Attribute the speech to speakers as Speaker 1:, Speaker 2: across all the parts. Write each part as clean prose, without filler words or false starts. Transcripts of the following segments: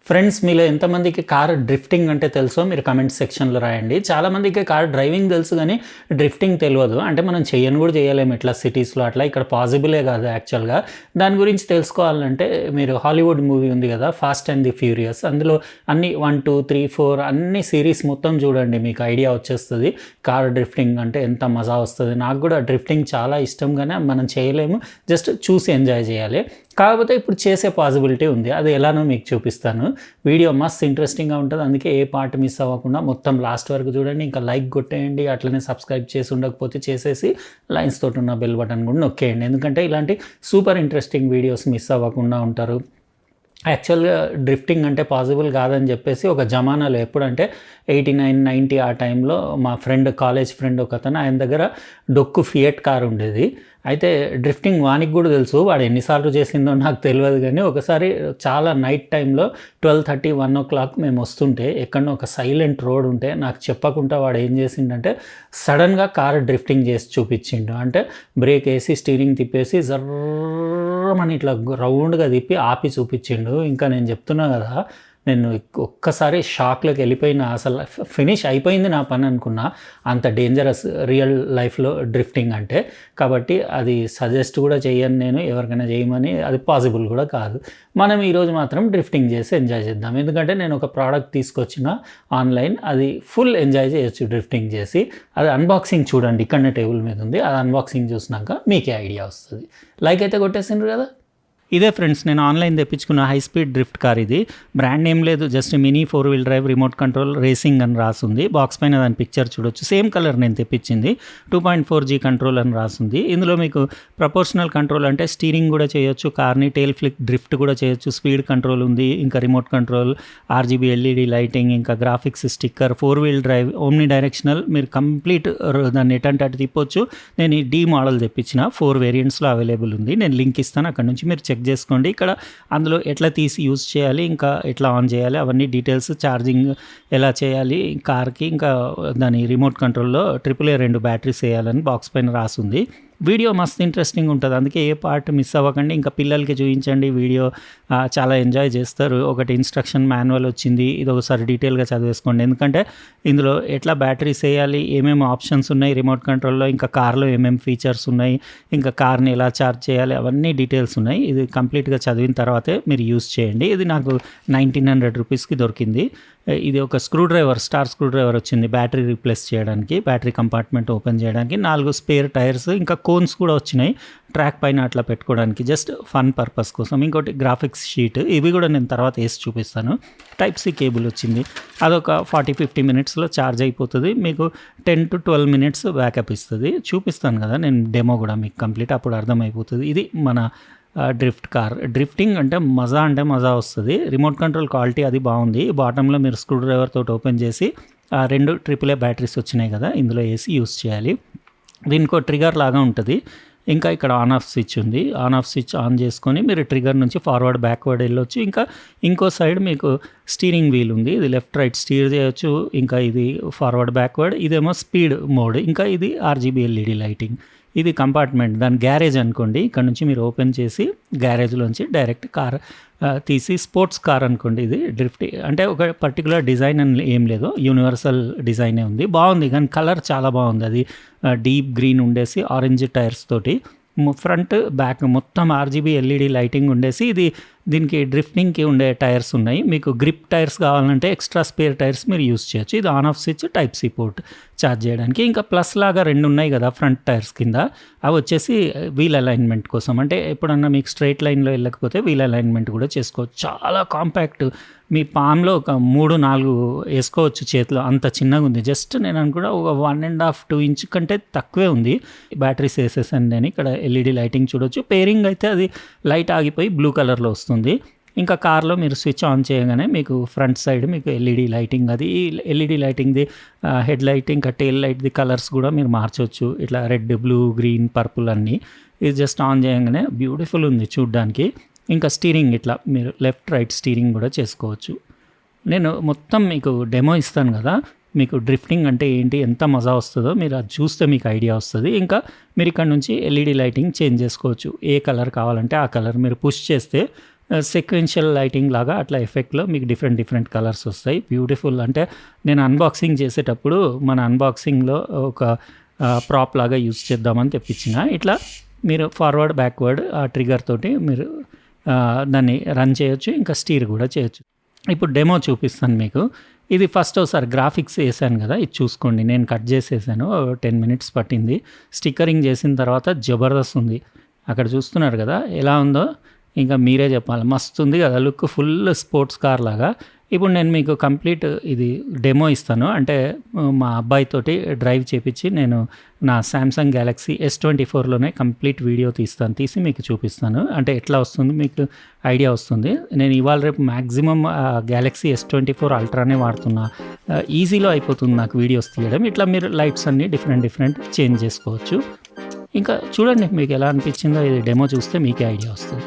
Speaker 1: Friends మీలో ఎంతమందికి car drifting అంటే తెలుసో మీరు కమెంట్ సెక్షన్లో రాయండి. చాలామందికి కార్ డ్రైవింగ్ తెలుసు కానీ డ్రిఫ్టింగ్ తెలియదు. అంటే మనం చేయను కూడా చేయలేము ఇట్లా సిటీస్లో అట్లా. ఇక్కడ పాసిబులే కాదు యాక్చువల్గా. దాని గురించి తెలుసుకోవాలంటే మీరు హాలీవుడ్ మూవీ ఉంది కదా, ఫాస్ట్ అండ్ ది ఫ్యూరియస్, అందులో అన్ని 1, 2, 3, 4 అన్ని సిరీస్ మొత్తం చూడండి, మీకు ఐడియా వచ్చేస్తుంది కార్ డ్రిఫ్టింగ్ అంటే ఎంత మజా వస్తుంది. నాకు కూడా డ్రిఫ్టింగ్ చాలా ఇష్టం కానీ మనం చేయలేము, జస్ట్ చూసి ఎంజాయ్ చేయాలి. కాకపోతే ఇప్పుడు చేసే పాసిబిలిటీ ఉంది, అది ఎలానో మీకు చూపిస్తాను. వీడియో మస్తు ఇంట్రెస్టింగ్గా ఉంటుంది, అందుకే ఏ పార్ట్ మిస్ అవ్వకుండా మొత్తం లాస్ట్ వరకు చూడండి. ఇంకా లైక్ కొట్టేయండి, అట్లనే సబ్స్క్రైబ్ చేసి ఉండకపోతే చేసేసి లైన్స్ తోటి ఉన్న బెల్ బటన్ కూడా నొక్కేయండి, ఎందుకంటే ఇలాంటి సూపర్ ఇంట్రెస్టింగ్ వీడియోస్ మిస్ అవ్వకుండా ఉంటారు. యాక్చువల్గా డ్రిఫ్టింగ్ అంటే పాసిబుల్ కాదని చెప్పేసి ఒక జమానాలో, ఎప్పుడంటే 89, 90 ఆ టైంలో మా ఫ్రెండ్, కాలేజ్ ఫ్రెండ్ ఒకతను, ఆయన దగ్గర డొక్కు ఫియట్ కార్ ఉండేది. అయితే డ్రిఫ్టింగ్ వానికి కూడా తెలుసు, వాడు ఎన్నిసార్లు చేసిందో నాకు తెలియదు కానీ ఒకసారి చాలా నైట్ టైంలో 12:30, 1 o'clock మేము వస్తుంటే ఎక్కడో ఒక సైలెంట్ రోడ్ ఉంటే నాకు చెప్పకుండా వాడు ఏం చేసిండంటే సడన్గా కారు డ్రిఫ్టింగ్ చేసి చూపించిండు. అంటే బ్రేక్ వేసి స్టీరింగ్ తిప్పేసి జర్రమని ఇట్లా రౌండ్గా తిప్పి ఆపి చూపించిండు. ఇంకా నేను చెప్తున్నా కదా, నేను ఒక్కసారి షాక్లోకి వెళ్ళిపోయినా, అసలు ఫినిష్ అయిపోయింది నా పని అనుకున్నా. అంత డేంజరస్ రియల్ లైఫ్లో డ్రిఫ్టింగ్ అంటే. కాబట్టి అది సజెస్ట్ కూడా చేయను నేను ఎవరికైనా చేయమని, అది పాసిబుల్ కూడా కాదు. మనం ఈరోజు మాత్రం డ్రిఫ్టింగ్ చేసి ఎంజాయ్ చేద్దాం, ఎందుకంటే నేను ఒక ప్రోడక్ట్ తీసుకొచ్చిన ఆన్లైన్, అది ఫుల్ ఎంజాయ్ చేయొచ్చు డ్రిఫ్టింగ్ చేసి. అది అన్బాక్సింగ్ చూడండి, ఇక్కడనే టేబుల్ మీద ఉంది. అది అన్బాక్సింగ్ చూసినాక మీకే ఐడియా వస్తుంది. లైక్ అయితే కొట్టేసిండ్రు కదా. ఇదే ఫ్రెండ్స్, నేను ఆన్లైన్ తెప్పించుకున్న హై స్పీడ్ డ్రిఫ్ట్ కార్. ఇది బ్రాండ్ నేమ్ లేదు, just mini 4-wheel drive remote control racing అని రాసింది. బాక్స్ పైన దాని పిక్చర్ చూడొచ్చు. సేమ్ కలర్ నేను తెప్పించింది. 2.4G కంట్రోల్ అని రాసింది. ఇందులో మీకు ప్రపోర్షనల్ కంట్రోల్ అంటే స్టీరింగ్ కూడా చేయొచ్చు, కార్ని టేల్ ఫ్లిక్ డ్రిఫ్ట్ కూడా చేయొచ్చు, స్పీడ్ కంట్రోల్ ఉంది, ఇంకా remote control, RGB LED lighting, ఇంకా graphics sticker, 4-wheel drive, omni directional, మీరు కంప్లీట్ దాన్ని ఎటంటే అటు తిప్పొచ్చు. నేను ఈ D మోడల్ తెప్పించిన, 4 వేరియంట్స్లో అవైలబుల్ ఉంది. నేను లింక్ ఇస్తాను, అక్కడ నుంచి మీరు చెక్ చేసుకోండి. ఇక్కడ అందులో ఎట్లా తీసి యూజ్ చేయాలి, ఇంకా ఎట్లా ఆన్ చేయాలి, అవన్నీ డీటెయిల్స్, ఛార్జింగ్ ఎలా చేయాలి కార్కి, ఇంకా దాని రిమోట్ కంట్రోల్లో AAA 2 బ్యాటరీస్ వేయాలని బాక్స్ పైన రాసింది. వీడియో మస్తు ఇంట్రెస్టింగ్ ఉంటుంది, అందుకే ఏ పార్ట్ మిస్ అవ్వకండి. ఇంకా పిల్లలకి చూపించండి, వీడియో చాలా ఎంజాయ్ చేస్తారు. ఒకటి ఇన్స్ట్రక్షన్ మాన్యువల్ వచ్చింది, ఇది ఒకసారి డీటెయిల్గా చదివేసుకోండి, ఎందుకంటే ఇందులో ఎట్లా బ్యాటరీస్ వేయాలి, ఏమేమి ఆప్షన్స్ ఉన్నాయి రిమోట్ కంట్రోల్లో, ఇంకా కార్లో ఏమేమి ఫీచర్స్ ఉన్నాయి, ఇంకా కార్ని ఎలా ఛార్జ్ చేయాలి, అవన్నీ డీటెయిల్స్ ఉన్నాయి. ఇది కంప్లీట్గా చదివిన తర్వాతే మీరు యూజ్ చేయండి. ఇది నాకు 1900 రూపీస్కి దొరికింది. ఇది ఒక స్టార్ స్క్రూ డ్రైవర్ వచ్చింది బ్యాటరీ రీప్లేస్ చేయడానికి, బ్యాటరీ కంపార్ట్మెంట్ ఓపెన్ చేయడానికి. 4 స్పేర్ టైర్స్, ఇంకా కోన్స్ కూడా వచ్చినాయి ట్రాక్ పైన అట్లా పెట్టుకోవడానికి, జస్ట్ ఫన్ పర్పస్ కోసం. ఇంకోటి గ్రాఫిక్స్ షీట్, ఇవి కూడా నేను తర్వాత వేసి చూపిస్తాను. Type-C కేబుల్ వచ్చింది, అదొక 40-50 మినిట్స్లో ఛార్జ్ అయిపోతుంది. మీకు 10 to 12 మినిట్స్ బ్యాకప్ ఇస్తుంది. చూపిస్తాను కదా నేను డెమో కూడా మీకు కంప్లీట్, అప్పుడు అర్థమైపోతుంది. ఇది మన డ్రిఫ్ట్ కార్. డ్రిఫ్టింగ్ అంటే మజా వస్తుంది. రిమోట్ కంట్రోల్ క్వాలిటీ అది బాగుంది. బాటంలో మీరు స్క్రూ డ్రైవర్ తోటి ఓపెన్ చేసి 2 AAA బ్యాటరీస్ వచ్చినాయి కదా, ఇందులో వేసి యూస్ చేయాలి. దీనికో ట్రిగర్ లాగా ఉంటుంది. ఇంకా ఇక్కడ ఆన్ ఆఫ్ స్విచ్ ఉంది. ఆన్ ఆఫ్ స్విచ్ ఆన్ చేసుకొని మీరు ట్రిగర్ నుంచి ఫార్వర్డ్ బ్యాక్వర్డ్ వెళ్ళొచ్చు. ఇంకా ఇంకో సైడ్ మీకు స్టీరింగ్ వీల్ ఉంది, ఇది లెఫ్ట్ రైట్ స్టీర్ చేయొచ్చు. ఇంకా ఇది ఫార్వర్డ్ బ్యాక్వర్డ్, ఇదేమో స్పీడ్ మోడ్, ఇంకా ఇది RGB LED లైటింగ్. ఇది కంపార్ట్మెంట్, దాని గ్యారేజ్ అనుకోండి. ఇక్కడ నుంచి మీరు ఓపెన్ చేసి గ్యారేజ్లోంచి డైరెక్ట్ కార్ తీసి, స్పోర్ట్స్ కార్ అనుకోండి. ఇది డ్రిఫ్ట్ అంటే ఒక పర్టికులర్ డిజైన్ అని ఏం లేదు, యూనివర్సల్ డిజైనే ఉంది. బాగుంది కానీ కలర్ చాలా బాగుంది. అది డీప్ గ్రీన్ ఉండేసి ఆరెంజ్ టైర్స్ తోటి, ఫ్రంట్ బ్యాక్ మొత్తం RGB LED లైటింగ్ ఉండేసి, ఇది దీనికి డ్రిఫ్టింగ్కి ఉండే టైర్స్ ఉన్నాయి. మీకు గ్రిప్ టైర్స్ కావాలంటే ఎక్స్ట్రా స్పేర్ టైర్స్ మీరు యూస్ చేయొచ్చు. ఇది on off switch, Type-C port charge చేయడానికి. ఇంకా ప్లస్ లాగా 2 ఉన్నాయి కదా ఫ్రంట్ టైర్స్ కింద, అవి వచ్చేసి వీల్ అలైన్మెంట్ కోసం. అంటే ఎప్పుడన్నా మీకు స్ట్రైట్ లైన్లో వెళ్ళకపోతే వీల్ అలైన్మెంట్ కూడా చేసుకోవచ్చు. చాలా కాంపాక్ట్, మీ పామ్లో ఒక 3-4 వేసుకోవచ్చు చేతిలో, అంత చిన్నగా ఉంది. జస్ట్ నేను అనుకుంటా ఒక 1.5-2 ఇంచ్ కంటే తక్కువే ఉంది. బ్యాటరీస్ వేసేసాను నేను. ఇక్కడ LED లైటింగ్ చూడొచ్చు. పేరింగ్ అయితే అది లైట్ ఆగిపోయి బ్లూ కలర్లో వస్తుంది. ఇంకా కార్లో మీరు స్విచ్ ఆన్ చేయగానే మీకు ఫ్రంట్ సైడ్ మీకు LED లైటింగ్, అది LED లైటింగ్ది హెడ్ లైట్, ఇంకా టెయిల్ లైట్ది కలర్స్ కూడా మీరు మార్చవచ్చు. ఇట్లా రెడ్, బ్లూ, గ్రీన్, పర్పుల్ అన్నీ. ఇది జస్ట్ ఆన్ చేయగానే బ్యూటిఫుల్ ఉంది చూడ్డానికి. ఇంకా స్టీరింగ్ ఇట్లా మీరు లెఫ్ట్ రైట్ స్టీరింగ్ కూడా చేసుకోవచ్చు. నేను మొత్తం మీకు డెమో ఇస్తాను కదా, మీకు డ్రిఫ్టింగ్ అంటే ఏంటి, ఎంత మజా వస్తుందో మీరు అది చూస్తే మీకు ఐడియా వస్తుంది. ఇంకా మీరు ఇక్కడ నుంచి LED లైటింగ్ చేంజ్ చేసుకోవచ్చు. ఏ కలర్ కావాలంటే ఆ కలర్ మీరు పుష్ చేస్తే సెక్వెన్షియల్ లైటింగ్ లాగా అట్లా ఎఫెక్ట్లో మీకు డిఫరెంట్ కలర్స్ వస్తాయి. బ్యూటిఫుల్. అంటే నేను అన్బాక్సింగ్ చేసేటప్పుడు మన అన్బాక్సింగ్లో ఒక ప్రాప్ లాగా యూజ్ చేద్దామని తెప్పించిన. ఇట్లా మీరు ఫార్వర్డ్ బ్యాక్వర్డ్ ఆ ట్రిగర్ తోటి మీరు దాన్ని రన్ చేయొచ్చు, ఇంకా స్టీర్ కూడా చేయొచ్చు. ఇప్పుడు డెమో చూపిస్తాను మీకు. ఇది ఫస్ట్ ఒకసారి గ్రాఫిక్స్ వేసాను కదా, ఇది చూసుకోండి. నేను కట్ చేసేసాను, 10 minutes పట్టింది. స్టిక్కరింగ్ చేసిన తర్వాత జబర్దస్త్ ఉంది. అక్కడ చూస్తున్నారు కదా ఎలా ఉందో, ఇంకా మీరే చెప్పాలి. మస్తు ఉంది కదా లుక్, ఫుల్ స్పోర్ట్స్ కార్ లాగా. ఇప్పుడు నేను మీకు కంప్లీట్ ఇది డెమో ఇస్తాను. అంటే మా అబ్బాయితోటి డ్రైవ్ చేపించి నేను నా సామ్సంగ్ గ్యాలక్సీ S24లోనే కంప్లీట్ వీడియో తీసి మీకు చూపిస్తాను. అంటే ఎట్లా వస్తుంది మీకు ఐడియా వస్తుంది. నేను ఇవాళ రేపు మ్యాక్సిమం గ్యాలక్సీ S24 అల్ట్రానే వాడుతున్నా. ఈజీలో అయిపోతుంది నాకు వీడియోస్ తీయడం. ఇట్లా మీరు లైట్స్ అన్నీ డిఫరెంట్ చేంజ్ చేసుకోవచ్చు. ఇంకా చూడండి మీకు ఎలా అనిపించిందో, ఇది డెమో చూస్తే మీకే ఐడియా వస్తుంది.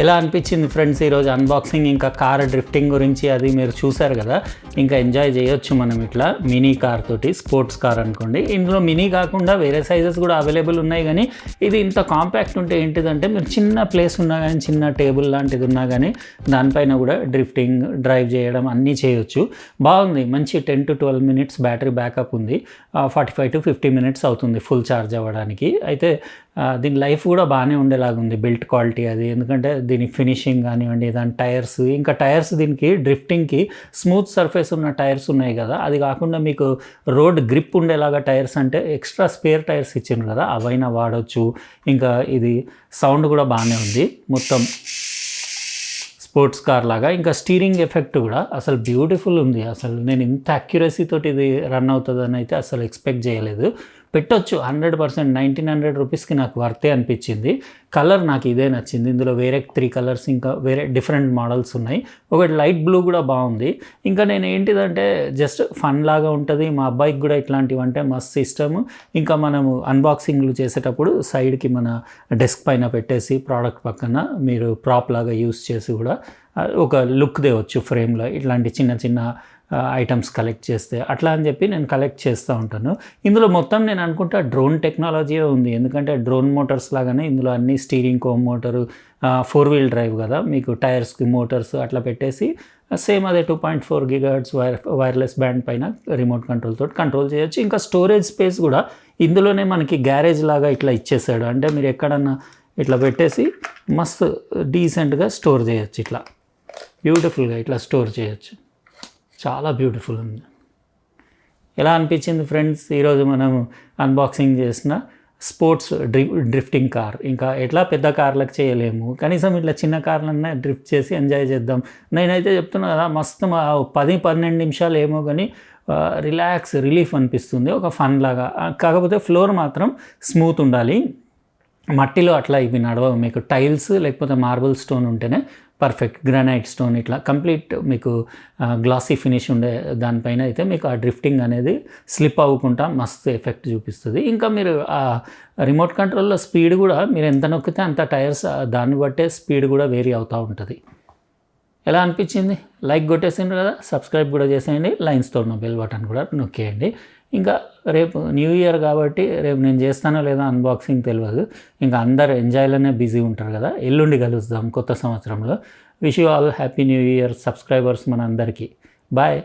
Speaker 1: ఎలా అనిపించింది ఫ్రెండ్స్ ఈరోజు అన్బాక్సింగ్? ఇంకా కార్ డ్రిఫ్టింగ్ గురించి అది మీరు చూసారు కదా. ఇంకా ఎంజాయ్ చేయొచ్చు మనం ఇట్లా మినీ కార్ తోటి. స్పోర్ట్స్ కార్ అనుకోండి. ఇందులో మినీ కాకుండా వేరే సైజెస్ కూడా అవైలబుల్ ఉన్నాయి, కానీ ఇది ఇంత కాంపాక్ట్ ఉంటే ఏంటిదంటే మీరు చిన్న ప్లేస్ ఉన్నా కానీ, చిన్న టేబుల్ లాంటిది ఉన్నా కానీ దానిపైన కూడా డ్రిఫ్టింగ్ డ్రైవ్ చేయడం అన్నీ చేయొచ్చు. బాగుంది. మంచి 10 to 12 minutes బ్యాటరీ బ్యాకప్ ఉంది. 45 to 50 minutes అవుతుంది ఫుల్ ఛార్జ్ అవ్వడానికి. అయితే దీని లైఫ్ కూడా బాగానే ఉండేలాగా ఉంది, బిల్ట్ క్వాలిటీ అది. ఎందుకంటే దీని ఫినిషింగ్ కానివ్వండి, దాని టైర్స్, ఇంకా టైర్స్ దీనికి డ్రిఫ్టింగ్కి స్మూత్ సర్ఫేస్ ఉన్న టైర్స్ ఉన్నాయి కదా, అది కాకుండా మీకు రోడ్ గ్రిప్ ఉండేలాగా టైర్స్ అంటే ఎక్స్ట్రా స్పేర్ టైర్స్ ఇచ్చిండ్రు కదా, అవైనా వాడవచ్చు. ఇంకా ఇది సౌండ్ కూడా బాగానే ఉంది, మొత్తం స్పోర్ట్స్ కార్ లాగా. ఇంకా స్టీరింగ్ ఎఫెక్ట్ కూడా అసలు బ్యూటిఫుల్ ఉంది. అసలు నేను ఇంత అక్యురసీ తోటి ఇది రన్ అవుతుందని అయితే అసలు ఎక్స్పెక్ట్ చేయలేదు. పెట్టొచ్చు 100%. 1900 రూపీస్కి నాకు వర్తే అనిపించింది. కలర్ నాకు ఇదే నచ్చింది. ఇందులో వేరే 3 కలర్స్ ఇంకా వేరే డిఫరెంట్ మోడల్స్ ఉన్నాయి. ఒకటి లైట్ బ్లూ కూడా బాగుంది. ఇంకా నేను ఏంటిదంటే జస్ట్ ఫన్ లాగా ఉంటుంది. మా అబ్బాయికి కూడా ఇట్లాంటివి అంటే మస్తు ఇష్టము. ఇంకా మనము అన్బాక్సింగ్లు చేసేటప్పుడు సైడ్కి మన డెస్క్ పైన పెట్టేసి ప్రోడక్ట్ పక్కన మీరు ప్రాప్ లాగా యూస్ చేసి కూడా ఒక లుక్ తేవచ్చు ఫ్రేమ్లో. ఇట్లాంటి చిన్న చిన్న ఐటమ్స్ కలెక్ట్ చేస్తే అట్లా అని చెప్పి నేను కలెక్ట్ చేస్తూ ఉంటాను. ఇందులో మొత్తం నేను అనుకుంటా డ్రోన్ టెక్నాలజీయే ఉంది. ఎందుకంటే డ్రోన్ మోటార్స్ లాగానే ఇందులో అన్ని స్టీరింగ్ కో మోటారు, 4-wheel డ్రైవ్ కదా, మీకు టైర్స్కి మోటార్స్ అట్లా పెట్టేసి సేమ్ అదే 2.4 GHz వైర్లెస్ బ్యాండ్ పైన రిమోట్ కంట్రోల్ తోటి కంట్రోల్ చేయొచ్చు. ఇంకా స్టోరేజ్ స్పేస్ కూడా ఇందులోనే మనకి గ్యారేజ్ లాగా ఇట్లా ఇచ్చేసాడు. అంటే మీరు ఎక్కడన్నా ఇట్లా పెట్టేసి మస్తు డీసెంట్గా స్టోర్ చేయొచ్చు. ఇట్లా బ్యూటిఫుల్గా ఇట్లా స్టోర్ చేయొచ్చు. చాలా బ్యూటిఫుల్ ఉంది. ఎలా అనిపించింది ఫ్రెండ్స్ ఈరోజు మనం అన్బాక్సింగ్ చేసిన స్పోర్ట్స్ డ్రిఫ్టింగ్ కార్? ఇంకా ఎట్లా పెద్ద కార్లకు చేయలేము, కనీసం ఇట్లా చిన్న కార్లన్నా డ్రిఫ్ట్ చేసి ఎంజాయ్ చేద్దాం. నేనైతే చెప్తున్నా కదా, మస్తు 10-12 నిమిషాలు ఏమో కానీ రిలీఫ్ అనిపిస్తుంది, ఒక ఫన్ లాగా. కాకపోతే ఫ్లోర్ మాత్రం స్మూత్ ఉండాలి. మట్టిలో అట్లా ఇవి నడవవు. మీకు టైల్స్ లేకపోతే మార్బుల్ స్టోన్ ఉంటేనే పర్ఫెక్ట్. గ్రానైట్ స్టోన్ ఇట్లా కంప్లీట్ మీకు గ్లాసీ ఫినిష్ ఉండే దానిపైన అయితే మీకు ఆ డ్రిఫ్టింగ్ అనేది స్లిప్ అవ్వకుండా మస్తు ఎఫెక్ట్ చూపిస్తుంది. ఇంకా మీరు ఆ రిమోట్ కంట్రోల్లో స్పీడ్ కూడా మీరు ఎంత నొక్కితే అంత టైర్స్ దాన్ని బట్టే స్పీడ్ కూడా వేరీ అవుతూ ఉంటుంది. ఎలా అనిపించింది? లైక్ కొట్టేసిండ్రు కదా, సబ్స్క్రైబ్ కూడా చేసేయండి, లైన్స్తో ఉన్న బెల్ బటన్ కూడా నొక్కేయండి. ఇంకా రేపు న్యూ ఇయర్ కాబట్టి రేపు నేను చేస్తానో లేదో అన్బాక్సింగ్ తెలియదు. ఇంకా అందరు ఎంజాయ్లోనే బిజీ ఉంటారు కదా. ఎల్లుండి కలుద్దాం కొత్త సంవత్సరంలో. Wish you all happy new year subscribers మన అందరికీ. బాయ్.